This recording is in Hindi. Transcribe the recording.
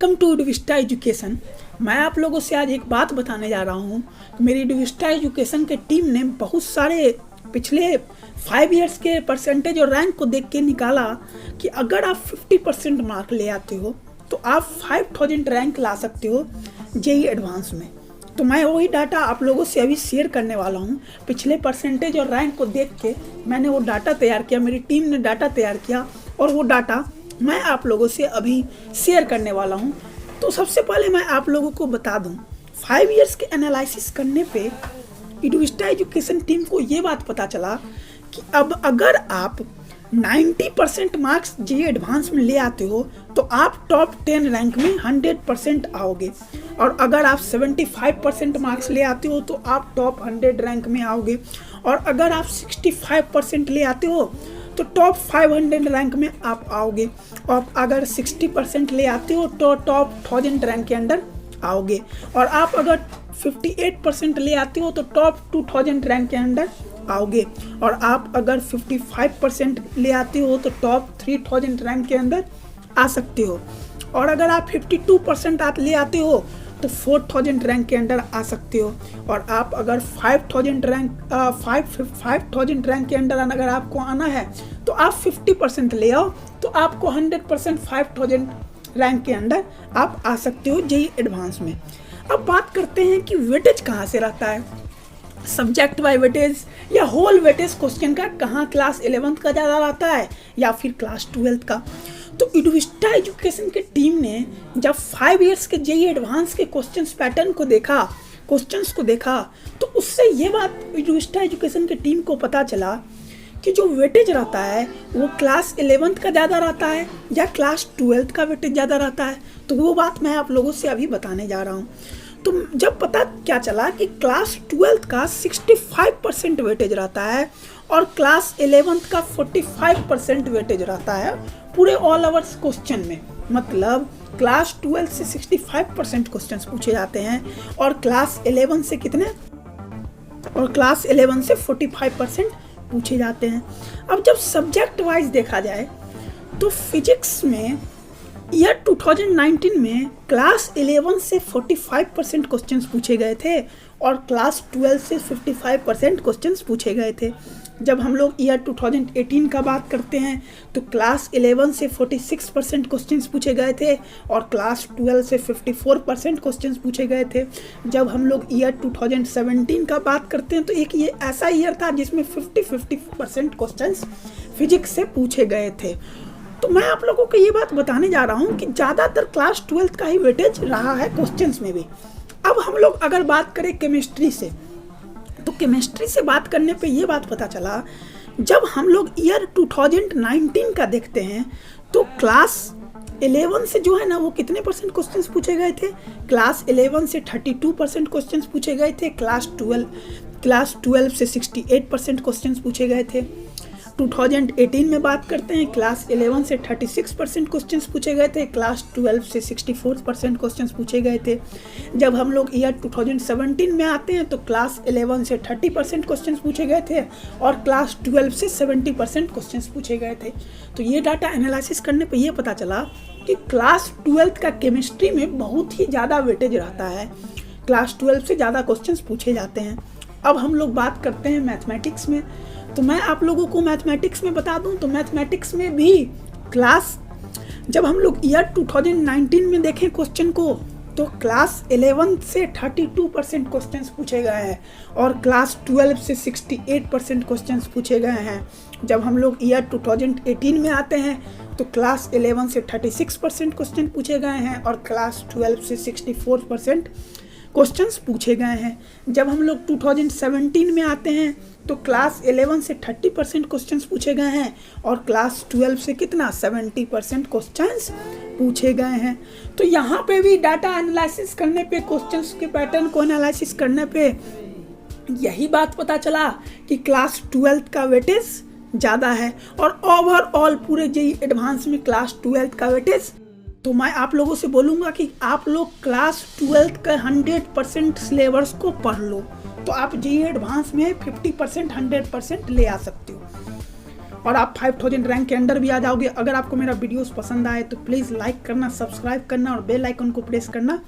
Welcome to डिविस्टा education. मैं आप लोगों से आज एक बात बताने जा रहा हूँ। मेरी डिविस्टा एजुकेशन के टीम ने बहुत सारे पिछले 5 इयर्स के परसेंटेज और रैंक को देख के निकाला कि अगर आप 50% मार्क ले आते हो तो आप 5000 रैंक ला सकते हो जेई एडवांस में। तो मैं वही डाटा आप लोगों से अभी शेयर करने वाला हूँ। पिछले परसेंटेज और रैंक को देख के मैंने वो डाटा तैयार किया, मेरी टीम ने डाटा तैयार किया और वो डाटा मैं आप लोगों से अभी शेयर करने वाला हूं। तो सबसे पहले मैं आप लोगों को बता दूं, 5 इयर्स के एनालिसिस करने पे डिविस्टा एजुकेशन टीम को ये बात पता चला कि अब अगर आप 90% मार्क्स जेईई एडवांस में ले आते हो तो आप टॉप 10 रैंक में 100% आओगे, और अगर आप 75% मार्क्स ले आते हो तो आप टॉप 100 रैंक में आओगे, और अगर आप 65% ले आते हो तो टॉप 500 रैंक में आप आओगे, और अगर 60% ले आते हो तो टॉप 1000 रैंक के अंदर आओगे, और आप अगर 58% ले आते हो तो टॉप 2000 रैंक के अंदर आओगे, और आप अगर 55% ले आते हो तो टॉप 3000 रैंक के अंदर आ सकते हो, और अगर आप 52% ले आते हो तो 4000 रैंक के अंदर आ सकते हो, और आप अगर 5000 रैंक के अंदर अगर आपको आना है तो आप 50% ले आओ तो आपको 100% 5000 रैंक के अंदर आप आ सकते हो जेईई एडवांस में। अब बात करते हैं कि वेटेज कहाँ से रहता है, सब्जेक्ट बाय वेटेज या होल वेटेज क्वेश्चन का कहाँ क्लास 11th का ज़्यादा रहता है या फिर क्लास 12th का। तो डिविस्टा एजुकेशन की टीम ने जब 5 इयर्स के जेईई एडवांस के क्वेश्चंस पैटर्न को देखा, क्वेश्चंस को देखा, तो उससे ये बात डिविस्टा एजुकेशन की टीम को पता चला कि जो वेटेज रहता है वो क्लास 11th का ज़्यादा रहता है या क्लास 12th का वेटेज ज़्यादा रहता है। तो वो बात मैं आप लोगों से अभी बताने जा रहा हूँ। तो जब पता क्या चला कि क्लास 12th का 65% वेटेज रहता है और क्लास 11th का 45% वेटेज रहता है पूरे ऑल ओवर्स क्वेश्चन में, मतलब क्लास 12 से 65% क्वेश्चंस पूछे जाते हैं और क्लास 11 से कितने, और क्लास 11 से 45% पूछे जाते हैं। अब जब सब्जेक्ट वाइज देखा जाए तो फिजिक्स में ईयर 2019 में क्लास 11 से 45% क्वेश्चंस पूछे गए थे और क्लास 12 से 55% क्वेश्चंस पूछे गए थे। जब हम लोग ईयर 2018 का बात करते हैं तो क्लास 11 से 46% क्वेश्चंस पूछे गए थे और क्लास 12 से 54% क्वेश्चंस पूछे गए थे। जब हम लोग ईयर 2017 का बात करते हैं तो एक ये ऐसा ईयर था जिसमें 50% क्वेश्चंस फिजिक्स से पूछे गए थे। तो मैं आप लोगों को ये बात बताने जा रहा हूँ कि ज़्यादातर क्लास 12 का ही वेटेज रहा है क्वेश्चंस में भी। अब हम लोग अगर बात करें केमिस्ट्री से, तो केमिस्ट्री से बात करने पे ये बात पता चला, जब हम लोग ईयर 2019 का देखते हैं तो क्लास 11 से जो है ना वो कितने परसेंट क्वेश्चंस पूछे गए थे, क्लास 11 से 32% क्वेश्चंस पूछे गए थे, क्लास 12 से 68% क्वेश्चंस पूछे गए थे। 2018 में बात करते हैं, क्लास 11 से 36% क्वेश्चंस पूछे गए थे, क्लास 12 से 64% क्वेश्चंस पूछे गए थे। जब हम लोग ईयर 2017 में आते हैं तो क्लास 11 से 30% क्वेश्चंस पूछे गए थे और क्लास 12 से 70% क्वेश्चंस पूछे गए थे। तो ये डाटा एनालिसिस करने पे ये पता चला कि क्लास 12 का केमिस्ट्री में बहुत ही ज़्यादा वेटेज रहता है, क्लास 12 से ज़्यादा क्वेश्चंस पूछे जाते हैं। अब हम लोग बात करते हैं मैथमेटिक्स में, तो मैं आप लोगों को मैथमेटिक्स में बता दूं तो मैथमेटिक्स में भी क्लास, जब हम लोग ईयर 2019 में देखें क्वेश्चन को तो क्लास 11 से 32% क्वेश्चंस पूछे गए हैं और क्लास 12 से 68% क्वेश्चंस पूछे गए हैं। जब हम लोग ईयर 2018 में आते हैं तो क्लास 11 से 36% क्वेश्चन पूछे गए हैं और क्लास 12 से 64% क्वेश्चंस पूछे गए हैं। जब हम लोग 2017 में आते हैं तो क्लास 11 से 30% क्वेश्चंस पूछे गए हैं और क्लास 12 से कितना 70% क्वेश्चंस पूछे गए हैं। तो यहाँ पे भी डाटा एनालिसिस करने पे, क्वेश्चंस के पैटर्न को एनालिसिस करने पे यही बात पता चला कि क्लास 12 का वेटेज ज़्यादा है और ओवरऑल पूरे जेईई एडवांस में क्लास 12 का वेटेज। तो मैं आप लोगों से बोलूँगा कि आप लोग क्लास 12 का 100% सिलेबस को पढ़ लो तो आप जेईई एडवांस में 50% 100% ले आ सकते हो। और आप 5000 रैंक के अंडर भी आ जाओगे। अगर आपको मेरा वीडियोस पसंद आए तो प्लीज़ लाइक करना, सब्सक्राइब करना और बेल आइकन को प्रेस करना